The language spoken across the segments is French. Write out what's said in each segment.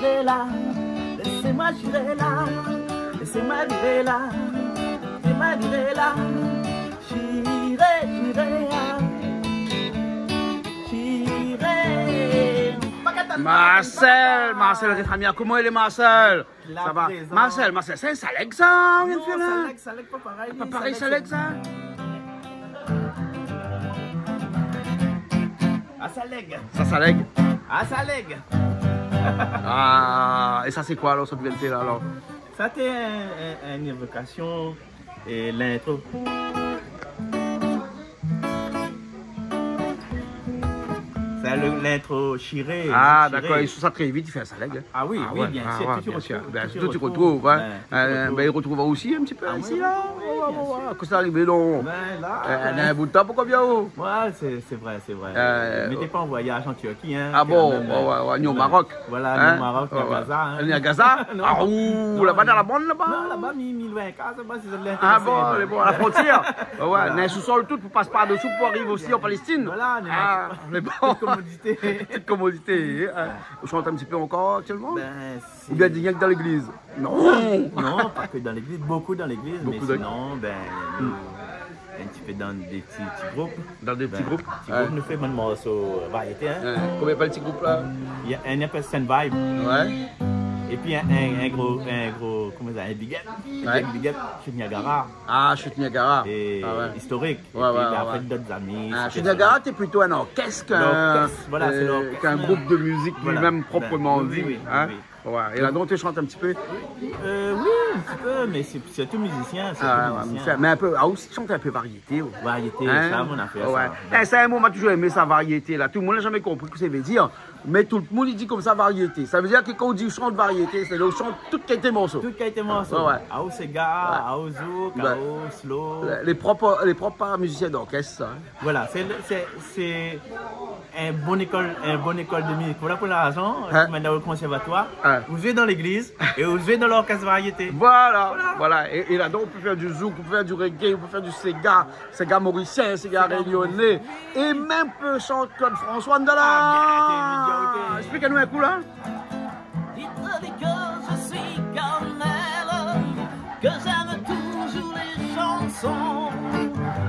vivre là, laissez-moi vivre là, laissez-moi vivre là, laissez-moi vivre là, j'irai, Marcel, Rétramia, comment il est Marcel? Ça va? Marcel, c'est un Saleg ça, on vient de faire là? Saleg, pas pareil. Pas pareil Saleg ça? Ah, Saleg. Ça Saleg? Ah, Saleg. Ah, et ça c'est quoi alors, ça vient de faire là alors? Ça c'est une évocation et l'intro. C'est l'intro Chiré. Ah d'accord, il sous ça très vite, il fait un Saleg. Ah oui, oui, bien sûr, tu retrouves. Il retrouve aussi un petit peu ici là. Quand c'est arrivé non? Un bout de temps, pourquoi bien haut? Ouais, c'est vrai. Mettez pas en voyage en Turquie. Hein, ah bon, ouais, ni au Maroc. Voilà, ni au Maroc, ni à Gaza. Ni à Gaza? Ah ouh, là-bas dans la bande là-bas? Non, là-bas, mi loin, là-bas, c'est l'intérêt. Ah bon, à la frontière? Ouais, mais sous-sol tout, pour passer par-dessous pour arriver aussi en Palestine. Voilà, mais bon. Petite commodité. On chante un petit peu encore actuellement? Ou bien rien que dans l'église? Non! Non, pas que dans l'église, beaucoup dans l'église, mais sinon, un petit peu dans des petits groupes. Dans des petits groupes? Nous faisons un morceau variété. Combien de petits groupes là? Il y a un appelle Sand Vibe. Ouais. Et puis un gros, comment ça, un big up, Chute Niagara. Ah, Chute Niagara. Et historique. Ouais, et puis il a fait d'autres amis. Chute Niagara, t'es plutôt un orchestre qu'un groupe de musique lui-même proprement dit. Oui. Ouais. Et là donc tu chantes un petit peu? Oui, un petit peu, mais c'est tout musicien. Mais un peu, aussi chanter un peu variété. Variété, ça, mon affaire. Ouais. C'est un mot, m'a toujours aimé sa variété là. Tout le monde n'a jamais compris ce que ça veut dire. Mais tout le monde il dit comme ça variété. Ça veut dire que quand on dit chante variété, c'est là où chante tout qualité morceau. Tout qualité morceau. Aou Sega, Aou Zouk, Aou Slow. Les propres musiciens d'orchestre, ça. Voilà, c'est un bon école de musique. Voilà pour la raison, maintenant au conservatoire, vous jouez dans l'église et vous jouez dans l'orchestre variété. Voilà. Et là donc on peut faire du zouk, on peut faire du reggae, on peut faire du Sega mauricien, Sega réunionnais, et même peut chanter Claude François Ndala. Explique-nous un coup là. Dites-lui que je suis comme elle, que j'aime toujours les chansons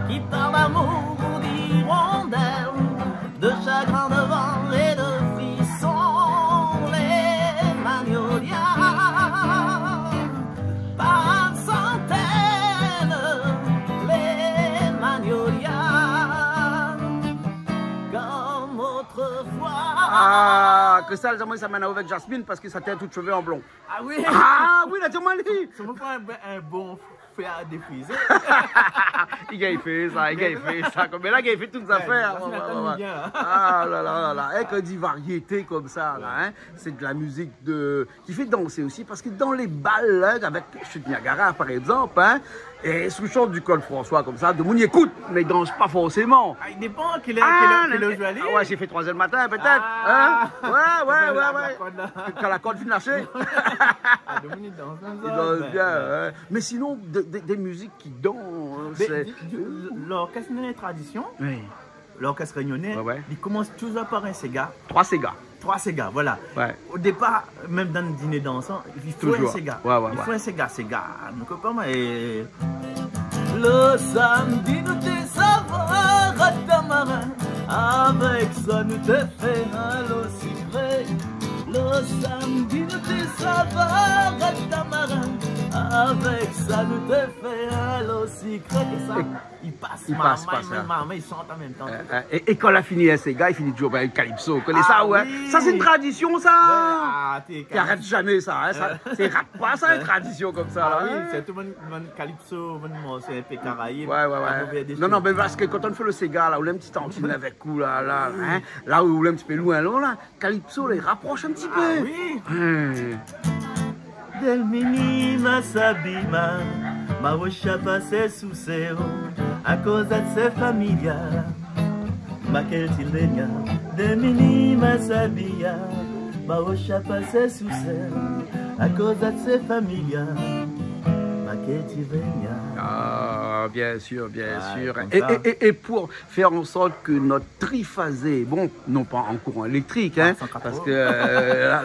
qui parlent d'amour ou d'hirondelle, de chagrin de vent et de frissons, les magnolias par centaines, les magnolias comme autrefois. Ah, que ça, les ça mène avec Jasmine parce que ça tient tout cheveux en blond. Ah oui? Ah oui, là, tu m'as dit. Ça me fait un bon fait à défriser. Il a fait ça. Mais là, il a fait toutes les affaires. Ah là. Et quand on dit variété comme ça, là, c'est de la musique qui fait danser aussi. Parce que dans les balles, là, avec Chute Niagara, par exemple, et sous chante du Claude François comme ça, de monde écoute, mais il danse pas forcément. Il dépend quelle heure je vais aller. Ouais, j'ai fait 3h le matin peut-être. Ouais. Quand la corde finit lâcher. Il danse bien. Mais sinon, des musiques qui dansent. L'orchestre de la tradition, l'orchestre réunionnais, il commence toujours par un Sega. 3 Sega. 3 Sega, voilà. Au départ, même dans le dîner dansant, il faut un Sega. Il faut un Sega. Donc, pas mal. Le samedi, nous te savons à tamarin. Avec ça, nous te fait un lot sucré. Le samedi, nous te savons à tamarin. Avec ça, nous te fait un lot sucré. Et ça, il passe. Maman, ils chantent en même temps. Et quand on a fini ces gars, il finit toujours par un calypso. Vous connaissez ça, ouais? Ça, c'est une tradition, ça. Tu arrêtes jamais ça. C'est rate pas, ça, une tradition comme ça. Oui, c'est tout le monde calypso, c'est un peu caraïbe. Non, mais parce que quand on fait le Sega, là, où on a un petit tantine avec vous, là où on est un petit peu loin, là, calypso, il rapproche un petit peu. Oui. Del menina sabima, ma rocha passe sous ses roues, à cause de ses familles. Ma quelle tilvenia, del menina sabia, ma rocha passe sous ses roues, à cause de ses familles. Ma quelle tilvenia. bien sûr, bien sûr. comme ça. Et pour faire en sorte que notre triphasé, bon, non pas en courant électrique, hein, 180. parce que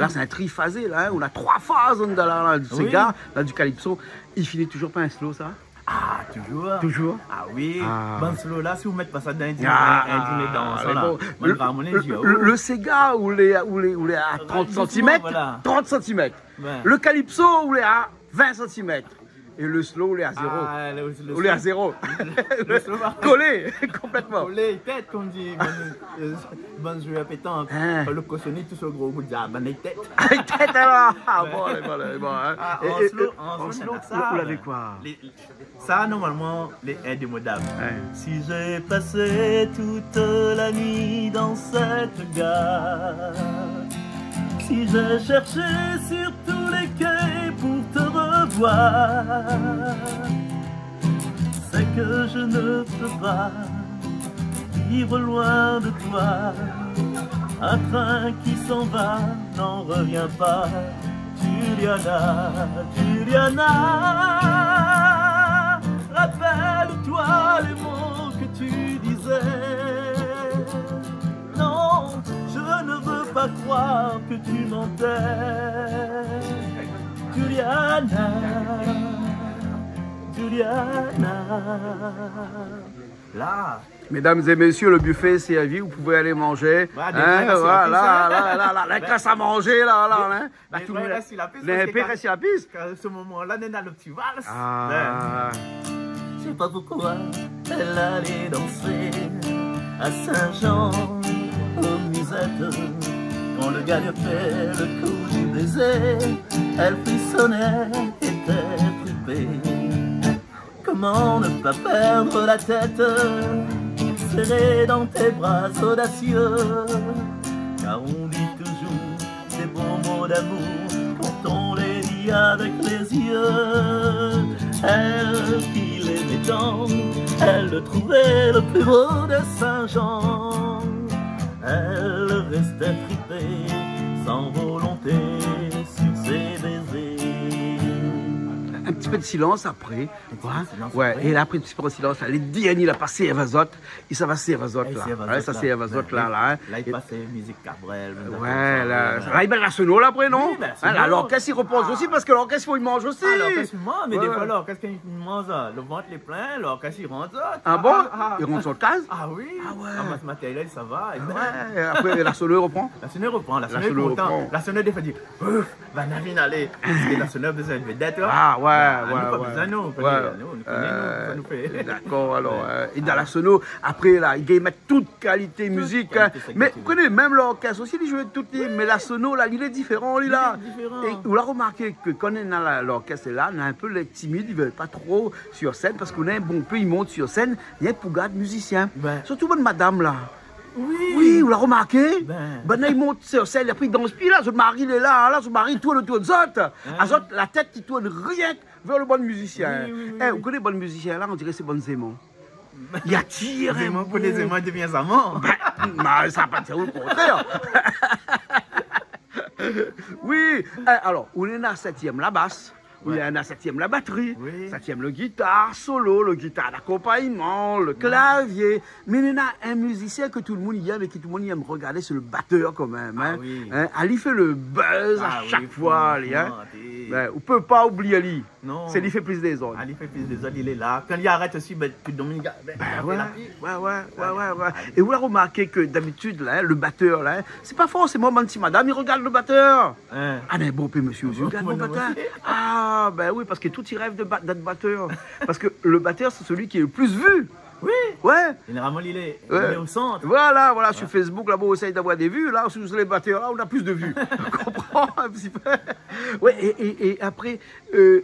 là c'est un triphasé, là, hein, on a 3 phases là, du Oui. Sega, là, du Calypso. Il finit toujours pas un slow, ça? Ah, toujours. Toujours. Ah oui. Ah. Bon, slow là, si vous mettez pas ça dans un dîner dans mais ça, là. bon, On va ramener les yeux. le Sega, où les à 30 doucement, cm, voilà. 30 cm. Ouais. Le Calypso, où les à 20 cm. Et le slow, où les à 0. Ah, le Où les à 0. Le slow, va- Collé, complètement. Les têtes, comme dit bon joueur pétanque. Hein. Le cochonnet, tout ce gros bout de diable, les têtes. Avec tête alors. Ah bon, elle est bon, elle est bon. Hein. Ah, Et- en slow, vous l'avez quoi? Ça, normalement, les indémodables. Ouais. Si j'ai passé toute la nuit dans cette gare, si j'ai cherché sur tous les quais pour te revoir, c'est que je ne peux pas vivre loin de toi. Un train qui s'en va n'en revient pas. Juliana, Juliana, rappelle-toi les mots que tu disais. Non, je ne veux pas croire que tu mentais. Juliana, Juliana. Là. Mesdames et messieurs, le buffet est servi, vous pouvez aller manger. Ouais, des Hein, vrais voilà, restes là, la classe à manger, là, hein. Là, Les tout vrais le restent sur la piste, les parce que épées restent sur la piste. À ce moment-là, on est dans le petit vals. Ah. Je sais pas pourquoi elle allait danser à Saint-Jean, aux musettes. Quand le gagne fait le coup du baiser, elle frissonnait, était trippée. Comment ne pas perdre la tête, serrée dans tes bras audacieux? Car on dit toujours des beaux mots d'amour quand on les dit avec les yeux. Elle qui l'aimait tant, elle le trouvait le plus beau de Saint-Jean. Elle restait fripée, sans volonté, sur ses baisers. Un petit peu de silence après. peu de silence Ouais. après. Et là, après un petit peu de silence, là, les Diani, il a passé Evazot. Il s'en va c'est Evazot, là. Ouais, ça, c'est Evazot, là. Hein. Là, il passait musique Cabrel. Ouais, là, il met la sono là après, non? Oui, ben, Hein, là, l'orchestre, il repose aussi parce que l'orchestre, il faut il mange aussi. Ah, l'orchestre, il mange, mais Ouais, des fois, ouais. l'orchestre, quand il mange, le ventre est plein, l'orchestre, il rentre. Ah bon? Il rentre sur le case? Ah oui? Ah ouais. Ah, bah, ce matin-là, ça va. Ouais, après, la sono, il reprend. La sonneur reprend, la sonneur est sonneur content. reprend. La sonneur, des fois, dit, va Navine aller. Parce que la sonneur a besoin de vedette. Ah ouais, Nous, pas ouais. besoin, nous. Ouais. Nous, ça nous fait. D'accord, alors, et dans la sono, après, là, il met toute qualité musique. qualité, Hein. c'est Mais, qualité. vous connaissez, même l'orchestre aussi, il joue toutes les. Mais la sono, là, il est différent, lui, là. Il est différent. Et vous l'avez remarqué que quand on est dans l'orchestre, là, on a un peu les timides, ils ne veulent pas trop sur scène, parce qu'on a un bon peu, ils montent sur scène, il y a un pougat de musicien. Ben. Surtout bonne madame, là. Oui. Oui, vous l'avez remarqué? Ben. Là, il monte sur scène, après il danse, puis là, son mari, il est là, son mari, il tourne autour de Zot. À Zot, la tête, il tourne rien que vers le bon musicien. Oui, oui, Eh, oui. vous connaissez le bon musicien, là, on dirait que c'est bon Zémon. Il attire Les un aimants pour les beau- aimants deviennent amants. Mais ça n'a pas de dire le contraire. Oui, alors, on est dans la 7e, la basse. Oui, il y a la 7e, la batterie. Oui. 7e, le guitare solo, le guitare d'accompagnement, le clavier. Mais il y en a un musicien que tout le monde aime et que tout le monde aime regarder, c'est le batteur quand même. Hein. Ah oui. Hein, Ali fait le buzz à Ah chaque oui, fois. Ali, hein. franchement, Ben, on ne peut pas oublier Ali. Non. C'est lui fait plus des autres. Ali fait plus des autres, il est là. Quand il arrête aussi, ben, tu Dominique. Ouais, ouais. Et vous avez remarqué que d'habitude, là, hein, le batteur, là, hein, c'est pas forcément mon petit madame, il regarde le batteur. Hein. Ah, mais bon, puis monsieur, je regarde mon Bon, batteur. bon. Ah, ben oui, parce que tout y rêve d'être batteur. Parce que le batteur, c'est celui qui est le plus vu. Oui. Ouais. Généralement, il est Ouais. au centre. Voilà, sur Facebook, là-bas, on essaye d'avoir des vues. Là, sur les batteurs, là, on a plus de vues. On comprend un petit peu. Ouais, et après,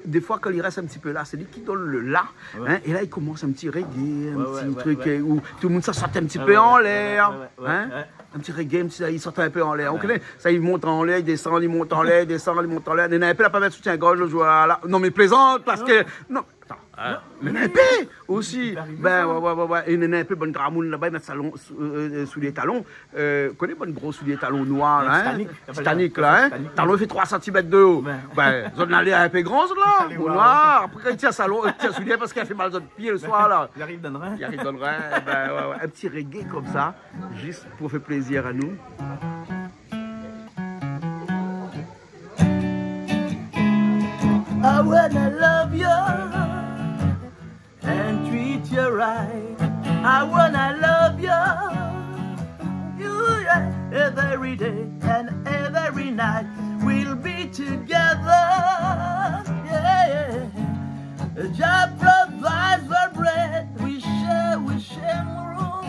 des fois, quand il reste un petit peu là, c'est lui qui donne le là. Ouais. Hein, et là, il commence un petit reggae, un Ouais, petit ouais, truc ouais. où tout le monde ça saute un petit Ouais, peu ouais, en ouais, l'air. ouais, Hein. ouais. Un petit reggae, il saute un peu en l'air. On Ouais. connaît ça, il monte en l'air, il descend, il monte en l'air, il descend, il monte en l'air. Il n'a pas de soutien-gorge, voilà. Non, mais plaisante, parce que. Non, attends, Le nappé aussi. Ben, ouais. Et le nappé, bonne gramoune là-bas, ils mettent sous les talons. Connais bonne gros sous les talons noirs, là, hein? Titanic, là, hein? Talon, il fait 3 cm de haut. Ben, zone allée un peu grande, là. Noir. Après, quand il tient sous les parce qu'il a fait mal aux pieds le soir, là. Il arrive dans le rein. Il arrive dans le rein. Ben, ouais. Un petit reggae comme ça, juste pour faire plaisir à nous. I wanna love you and treat you right. I wanna love you, yeah, every day and every night. We'll be together, yeah. Jah provides the bread, we share room,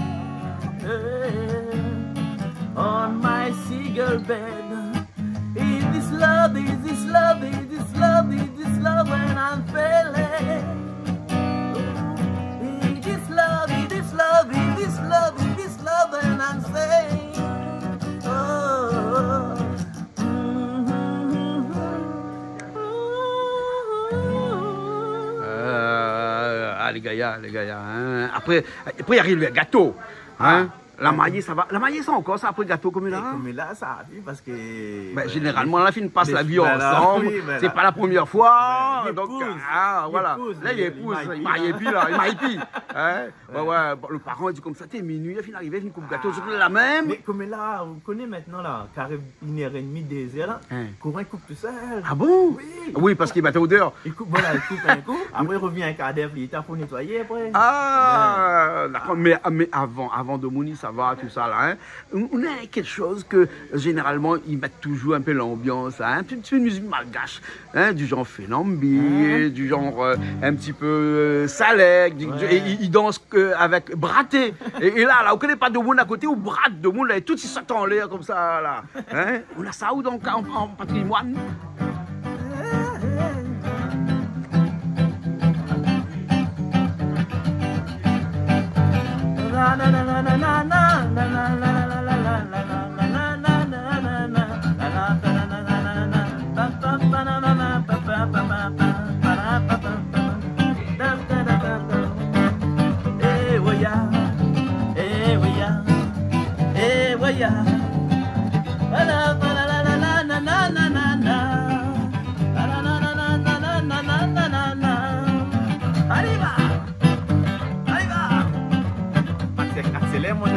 yeah. On my single bed. Is this love, is this love, is this love, is this love when I'm failing? Is this love, is this love, is this love, is this love when I'm saying? Oh, les gars, hein. Après, il arrive le gâteau, hein. La maillée, ça va. La maillée, ça encore, ça après gâteau comme là. Comme là, ça arrive parce que. Ben, généralement, la fille passe la vie ensemble. C'est pas la première fois. Donc, voilà. Là, il épouse. Il maille puis là. Il maille puis. Ouais. Le parent dit comme ça, t'es minuit, la fille arrive, il coupe gâteau sur la même. Mais comme là, vous connaissez maintenant, là, carré 1h30 2h, là, courant, il coupe tout seul. Ah bon? Oui. Oui, parce qu'il battait odeur. Il coupe, voilà, il coupe un coup. Après, il revient un quart d'heure, il est pour nettoyer après. Ah, d'accord. Mais avant de mounir, ça va, tout ça là. Hein. On a quelque chose que généralement ils mettent toujours un peu l'ambiance, hein. Un petit peu de musique malgache, hein, du genre Fénambi, du genre un petit peu Salek, et ils dansent avec Braté. Et là, on connaît pas de monde à côté ou Brate de monde, là, et tout ils sortent en l'air comme ça là. Hein. On a ça ou donc en patrimoine.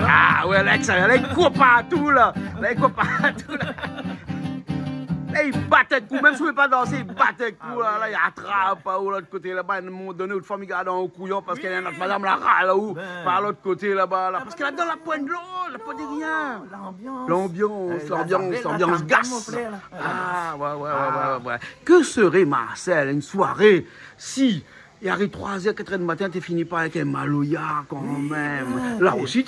Ah ouais, là, il court partout là. Là, il court partout là. Là, il battait de coups, même si il ne veut pas danser, il battait de coups, là, il attrape ou l'autre côté là-bas, à un moment donné, une femme, il garde un couillon parce qu'elle est notre madame la râle là où, par l'autre côté là-bas, là, parce qu'elle a dans la pointe de l'eau, la pointe de rien. L'ambiance gasse. Ah, ouais. Que serait Marcel, une soirée, si il arrive 3h, 4h du matin, t'es fini par avec un maloya quand même. Là aussi,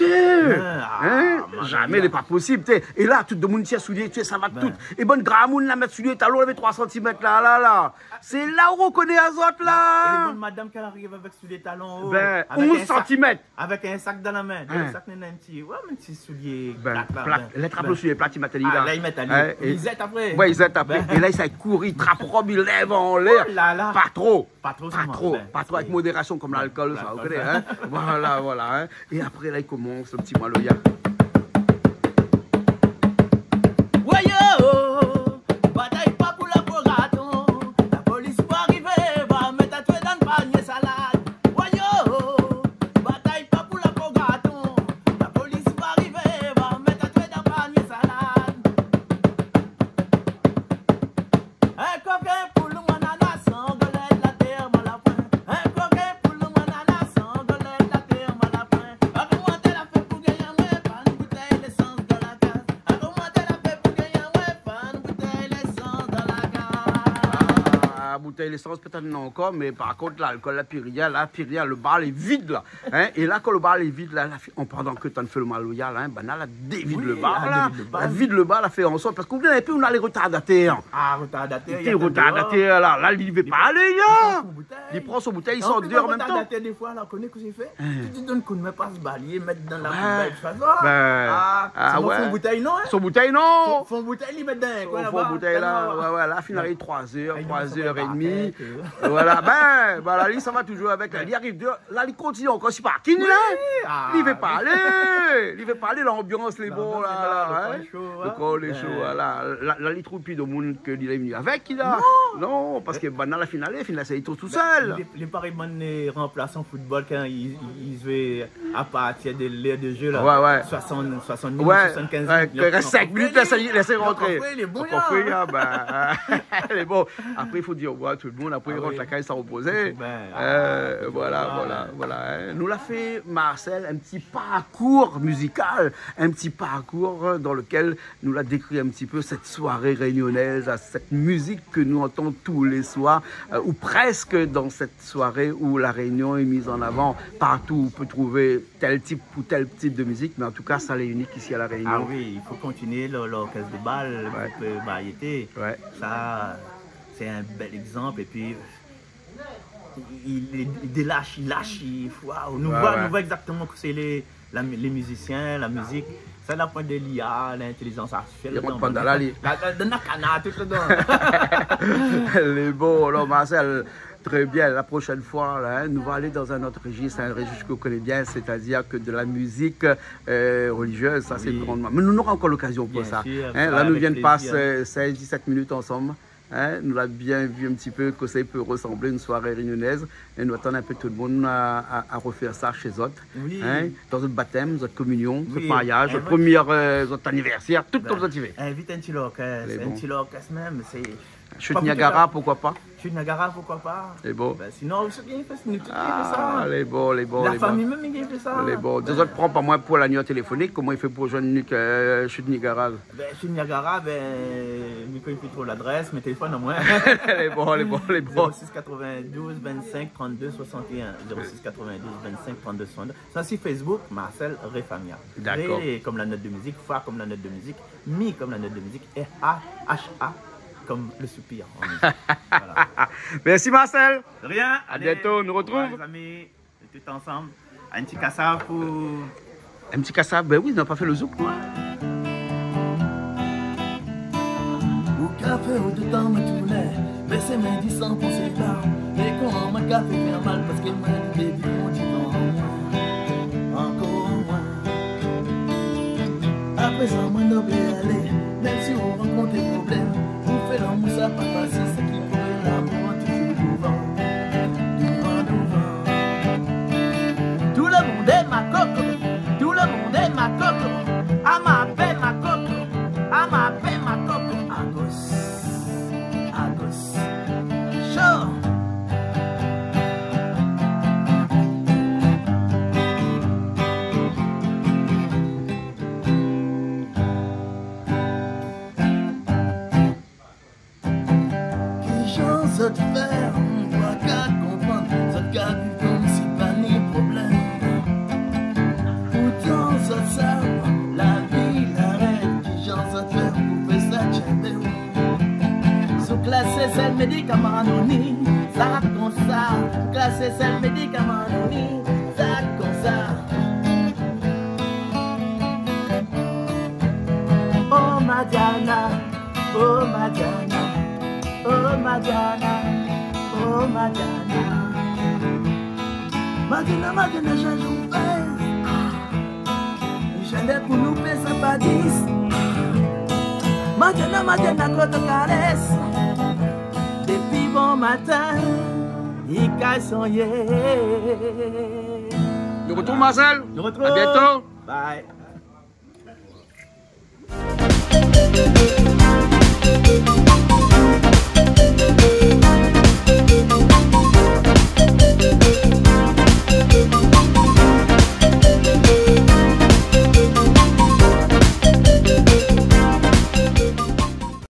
jamais, n'est pas possible. Et là, tout le monde tient soulier, ça va tout. Et bonne gramoune, la mettre soulier, talon, elle met 3 cm là. C'est là où on connaît les autres là. Et les bonnes madame qui arrive avec soulier talon. Ben, 11 cm. Avec un sac dans la main. Le sac n'est un petit soulier. Les trappes le soulier plat, ils mettent là. Là, ils mettent à lui. Ils zètent après. Ouais, ils zètent après. Et là, ils courent, ils trappent robe, ils lèvent en l'air. Pas trop. Pas trop avec modération comme l'alcool, ça, vous connaissez, hein? Voilà, hein? Et après, là, il commence le petit maloya. Bataille pas pour la poraton. La police va arriver, va mettre à tuer dans le panier salade. Bataille pas pour la poraton. La police va arriver, va mettre à tuer dans le panier salade. Un coquin pour le manana sans golette, la terre mal à point. Un coquin pour le manana sans golette, la terre mal à point. Augmenter la fête pour gagner un ouais, pas une bouteille d'essence dans la case. Augmenter la fête pour gagner un ouais, pas une bouteille d'essence dans la case. Bouteille d'essence peut-être non encore, mais par contre l'alcool, la Pyria, le bar est vide là. Hein? Et là quand le bar est vide là, pendant que tu as fait le maloya là, ben là, elle dévide le bar là. Elle vide le bar, elle fait en sorte parce qu'on un peu on a les retardataires. Ah, retardataires. Les retardataires là, il ne veut pas aller là. Il prend son bouteille, il sort dehors en même temps. Retardataire des fois là, on connaît ce que j'ai fait. Tu te donnes qu'on ne met pas ce balier, mettre dans la poubelle, tu fais ça. Son bouteille non. Son bouteille non. Son bouteille il met dans son bouteille là, ouais, là, finale 3h, 3h30. demi. Voilà, ben, voilà, lui, ça va toujours avec. Il arrive, là, il continue encore. Je sais pas, qui là? Il veut parler. Il veut parler, l'ambiance, les bons, là. Le col est chaud, voilà. Là, il trouve plus de monde que il est venu avec, là. Non, parce que dans la finale, c'est tout seul. Les pareillement remplaçants football quand ils jouent à partir de l'heure de jeu, là. Ouais. 60 minutes, 75 minutes. Il reste 5 minutes, laissez rentrer. Il est bon, il est bon. Après, il faut dire au revoir à tout le monde. Après, il rentre la caisse à reposer. Voilà. Nous l'a fait, Marcel, un petit parcours musical, un petit parcours dans lequel nous l'a décrit un petit peu cette soirée réunionnaise, cette musique que nous entendons tous les soirs, ou presque dans cette soirée où la Réunion est mise en avant. Partout, on peut trouver tel type ou tel type de musique, mais en tout cas, ça l'est unique ici à la Réunion. Ah oui, il faut continuer l'orchestre de bal, le groupe variété. Ça, c'est un bel exemple. Et puis, il lâche. Waouh, nous voit exactement que c'est les musiciens, la musique. C'est la pointe de l'IA, l'intelligence artificielle. Il rentre pas dans la lit. Dans la canard, tout le temps. Les beaux, alors Marcel, très bien. La prochaine fois, là, nous allons aller dans un autre registre, un registre que vous connaissez bien, c'est-à-dire que de la musique religieuse, ça c'est grandement. Mais nous aurons encore l'occasion pour ça. Là, nous venons de passer 16-17 minutes ensemble. Nous l'avons bien vu un petit peu que ça peut ressembler à une soirée réunionnaise. Et nous attendons un peu tout le monde à refaire ça chez eux. Dans notre baptême, notre communion, notre mariage, notre premier anniversaire, tout comme ça tu veux. Invite un petit orchestre même. Chute Niagara, pourquoi pas? Chute Niagara, pourquoi pas? Les beaux. Sinon, c'est bien fait, nous tout ça. Les beaux. La famille même, il fait ça. Les beaux. Deux autres prends pas moins pour la nuit téléphonique. Comment il fait pour joindre Chute Niagara? Chute Niagara, il fait trop l'adresse, mais téléphone au moins. Les beaux. 06 92 25 32 61. 06 92 25 32 62. Ça, c'est Facebook, Marcel Réfamia. D'accord. Ré comme la note de musique, Fa comme la note de musique, Mi comme la note de musique, et A-H-A. Comme le soupir. Voilà. Merci Marcel. De rien. À bientôt, nous retrouvons. Les amis, tout ensemble. Un petit cassave pour... Un petit cassave, ben oui, ils n'ont pas fait le zouk. Au café, au dedans, me tournais. Baissez mes 10 sans penser là. Mais quand ma café fait mal parce qu'il m'a dit, baby, on dit non. Encore moins. À présent, moi, n'oublie aller. Même si on rencontre des problèmes. L'amour ça pas facile, c'est qui pourrait l'amour toujours devant. Tout le monde est ma coco, tout le monde est ma coco. À ma paix ma coco, à ma paix ma coco. À gauche, chaud. Ça te fait, on doit qu'à comprendre, ça te garde comme si pas ni problème. Pourtant, ça te sert, la vie l'arrête, qui j'en ça te fait, pour faire ça, t'aimes. Sous classé, c'est le médicament anonyme, ça comme ça. Sous classé, c'est le médicament anonyme, ça comme ça. Oh Madiana, oh Madiana. Oh Madiana, oh Madiana. Madiana, j'en fais. J'allais pour nous faire ça pas 10. Madiana, quand on caresse. Depuis bon matin, il caille son yé. Nous retrouvons Marcel. Nous retrouvons. À bientôt. Bye.